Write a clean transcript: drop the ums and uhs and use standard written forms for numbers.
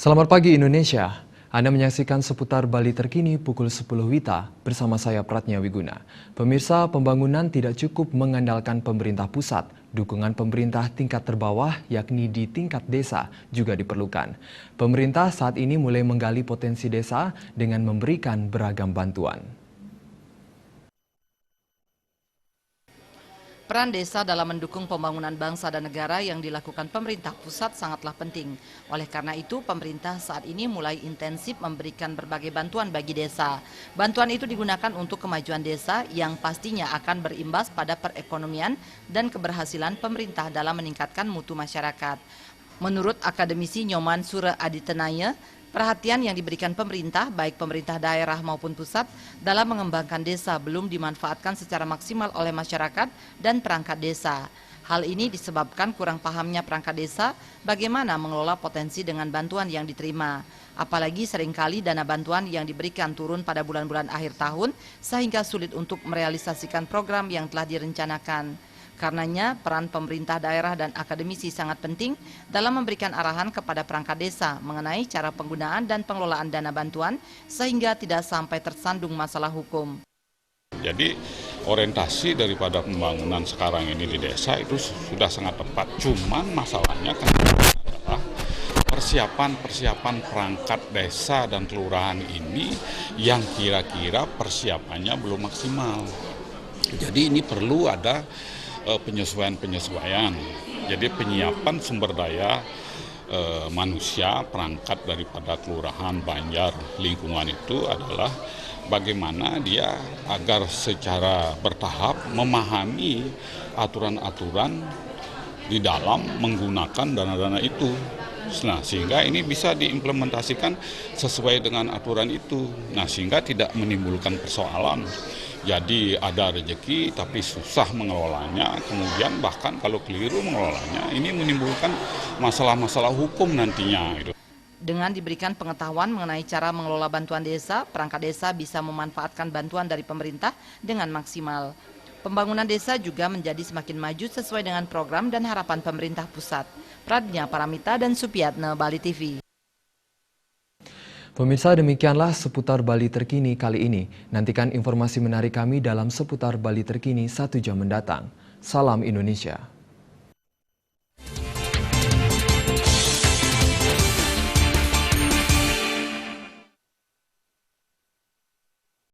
Selamat pagi Indonesia. Anda menyaksikan seputar Bali terkini pukul 10 WITA bersama saya Pratnya Wiguna. Pemirsa, pembangunan tidak cukup mengandalkan pemerintah pusat. Dukungan pemerintah tingkat terbawah yakni di tingkat desa juga diperlukan. Pemerintah saat ini mulai menggali potensi desa dengan memberikan beragam bantuan. Peran desa dalam mendukung pembangunan bangsa dan negara yang dilakukan pemerintah pusat sangatlah penting. Oleh karena itu, pemerintah saat ini mulai intensif memberikan berbagai bantuan bagi desa. Bantuan itu digunakan untuk kemajuan desa yang pastinya akan berimbas pada perekonomian dan keberhasilan pemerintah dalam meningkatkan mutu masyarakat. Menurut akademisi Nyoman Sura Aditenaya, perhatian yang diberikan pemerintah, baik pemerintah daerah maupun pusat, dalam mengembangkan desa belum dimanfaatkan secara maksimal oleh masyarakat dan perangkat desa. Hal ini disebabkan kurang pahamnya perangkat desa bagaimana mengelola potensi dengan bantuan yang diterima. Apalagi seringkali dana bantuan yang diberikan turun pada bulan-bulan akhir tahun sehingga sulit untuk merealisasikan program yang telah direncanakan. Karenanya, peran pemerintah daerah dan akademisi sangat penting dalam memberikan arahan kepada perangkat desa mengenai cara penggunaan dan pengelolaan dana bantuan sehingga tidak sampai tersandung masalah hukum. Jadi orientasi daripada pembangunan sekarang ini di desa itu sudah sangat tepat. Cuman masalahnya kan adalah persiapan perangkat desa dan kelurahan ini yang kira-kira persiapannya belum maksimal. Jadi ini perlu ada penyesuaian. Jadi penyiapan sumber daya manusia, perangkat daripada kelurahan, banjar, lingkungan itu adalah bagaimana dia agar secara bertahap memahami aturan-aturan di dalam menggunakan dana-dana itu. Nah, sehingga ini bisa diimplementasikan sesuai dengan aturan itu. Nah, sehingga tidak menimbulkan persoalan. Jadi ada rezeki tapi susah mengelolanya, kemudian bahkan kalau keliru mengelolanya, ini menimbulkan masalah-masalah hukum nantinya. Dengan diberikan pengetahuan mengenai cara mengelola bantuan desa, perangkat desa bisa memanfaatkan bantuan dari pemerintah dengan maksimal. Pembangunan desa juga menjadi semakin maju sesuai dengan program dan harapan pemerintah pusat. Pradnya Paramita dan Supiatne, Bali TV. Pemirsa, demikianlah seputar Bali terkini kali ini. Nantikan informasi menarik kami dalam seputar Bali terkini 1 jam mendatang. Salam Indonesia.